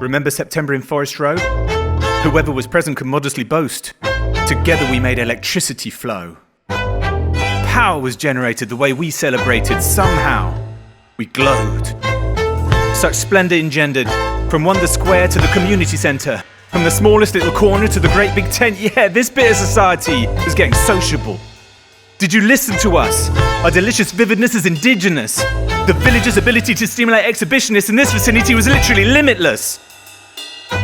Remember September in Forest Row? Whoever was present could modestly boast. Together we made electricity flow. Power was generated the way we celebrated. Somehow, we glowed. Such splendour engendered, from Wonder Square to the community centre, from the smallest little corner to the great big tent. Yeah, this bit of society was getting sociable. Did you listen to us? Our delicious vividness is indigenous. The village's ability to stimulate exhibitionists in this vicinity was literally limitless.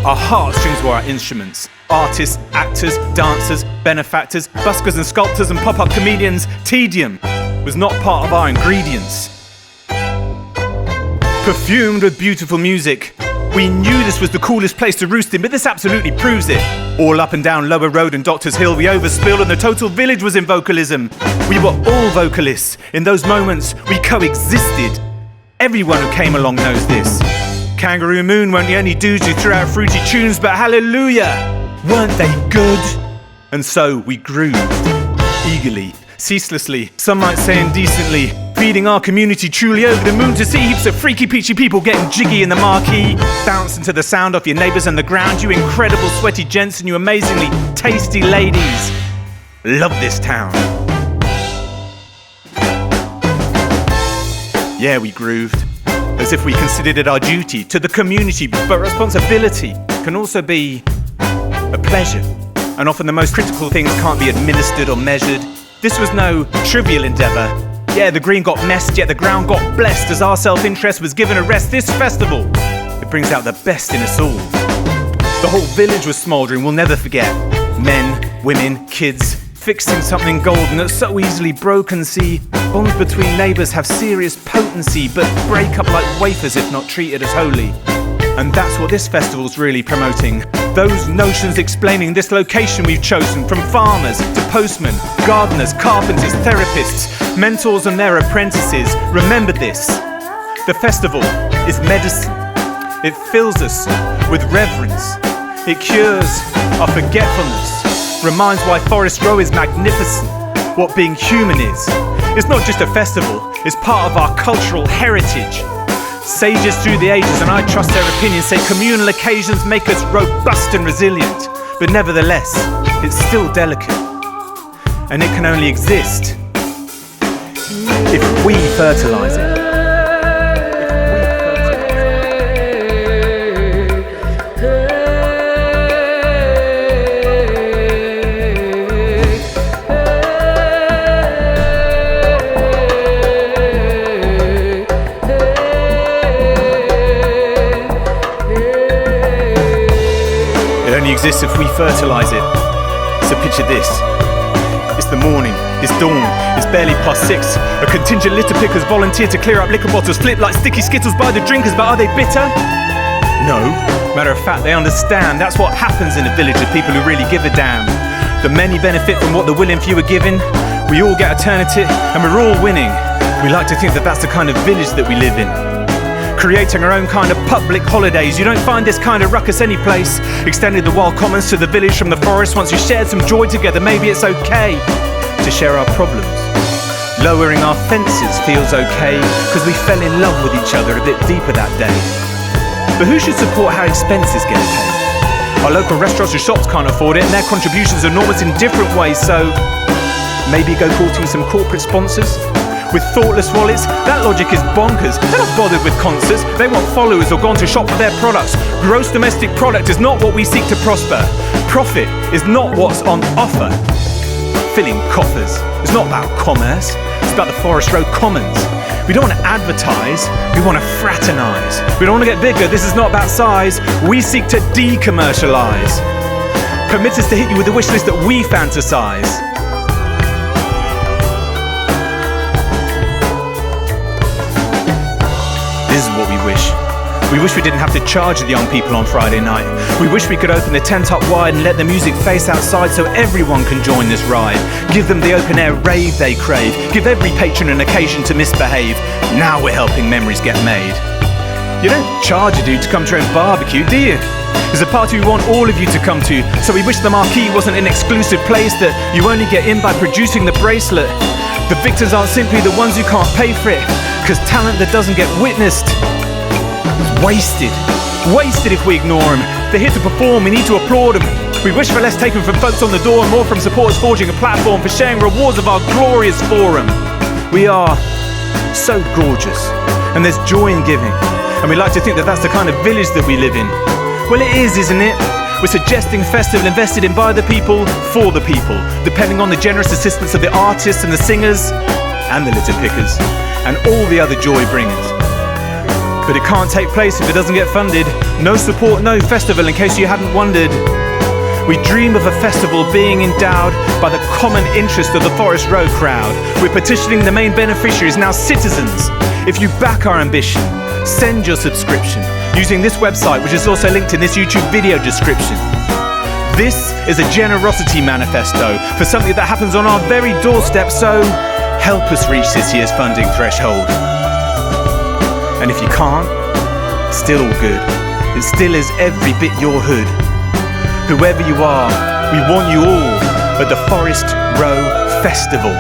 Our heartstrings were our instruments. Artists, actors, dancers, benefactors, buskers and sculptors and pop-up comedians. Tedium was not part of our ingredients. Perfumed with beautiful music, we knew this was the coolest place to roost in, but this absolutely proves it. All up and down Lower Road and Doctors Hill, we overspilled and the total village was in vocalism. We were all vocalists. In those moments, we coexisted. Everyone who came along knows this. Kangaroo Moon won't only dudes who threw out fruity tunes, but hallelujah, weren't they good? And so we grooved, eagerly, ceaselessly, some might say indecently, feeding our community truly over the moon to see heaps of freaky peachy people getting jiggy in the marquee, bouncing to the sound off your neighbours on the ground, you incredible sweaty gents and you amazingly tasty ladies. Love this town. Yeah, we grooved, as if we considered it our duty to the community, but responsibility can also be a pleasure. And often the most critical things can't be administered or measured. This was no trivial endeavour. Yeah, the green got messed, yet the ground got blessed as our self-interest was given a rest. This festival, it brings out the best in us all. The whole village was smouldering, we'll never forget. Men, women, kids, fixing something golden that's so easily broken. See, bonds between neighbours have serious potency, but break up like wafers if not treated as holy. And that's what this festival's really promoting. Those notions explaining this location we've chosen, from farmers to postmen, gardeners, carpenters, therapists, mentors and their apprentices. Remember this, the festival is medicine. It fills us with reverence. It cures our forgetfulness. Reminds why Forest Row is magnificent. What being human is. It's not just a festival, it's part of our cultural heritage. Sages through the ages, and I trust their opinions, say communal occasions make us robust and resilient. But nevertheless, it's still delicate. And it can only exist if we fertilise it. Exists if we fertilise it. So picture this. It's the morning, it's dawn, it's barely past 6. A contingent litter pickers volunteer to clear up liquor bottles, flip like sticky skittles by the drinkers, but are they bitter? No. Matter of fact, they understand that's what happens in a village of people who really give a damn. The many benefit from what the willing few are giving. We all get a turn at it, and we're all winning. We like to think that that's the kind of village that we live in. Creating our own kind of public holidays. You don't find this kind of ruckus any place. Extending the wild commons to the village from the forest. Once you shared some joy together, maybe it's okay to share our problems. Lowering our fences feels okay, because we fell in love with each other a bit deeper that day. But who should support how expenses get paid? Our local restaurants or shops can't afford it, and their contributions are enormous in different ways, so maybe go courting some corporate sponsors? With thoughtless wallets, that logic is bonkers. They're not bothered with concerts, they want followers or gone to shop for their products. Gross domestic product is not what we seek to prosper. Profit is not what's on offer. Filling coffers is not about commerce, it's about the Forest Row Commons. We don't want to advertise, we want to fraternise. We don't want to get bigger, this is not about size. We seek to decommercialise. Permit us to hit you with a wish list that we fantasise. This is what we wish. We wish we didn't have to charge the young people on Friday night. We wish we could open the tent up wide and let the music face outside so everyone can join this ride. Give them the open air rave they crave. Give every patron an occasion to misbehave. Now we're helping memories get made. You don't charge a dude to come to our barbecue, do you? There's a party we want all of you to come to, so we wish the marquee wasn't an exclusive place that you only get in by producing the bracelet. The victors aren't simply the ones who can't pay for it, because talent that doesn't get witnessed It's wasted if we ignore them. They're here to perform, we need to applaud them. We wish for less taken from folks on the door and more from supporters forging a platform for sharing rewards of our glorious forum. We are so gorgeous, and there's joy in giving, and we like to think that that's the kind of village that we live in. Well, it is, isn't it? We're suggesting a festival invested in by the people, for the people, depending on the generous assistance of the artists and the singers, and the litter pickers, and all the other joy bringers. But it can't take place if it doesn't get funded. No support, no festival, in case you hadn't wondered. We dream of a festival being endowed by the common interest of the Forest Row crowd. We're petitioning the main beneficiaries, now citizens. If you back our ambition, send your subscription using this website, which is also linked in this YouTube video description. This is a generosity manifesto for something that happens on our very doorstep, so help us reach this year's funding threshold. And if you can't, still all good. It still is every bit your hood. Whoever you are, we want you all at the Forest Row Festival.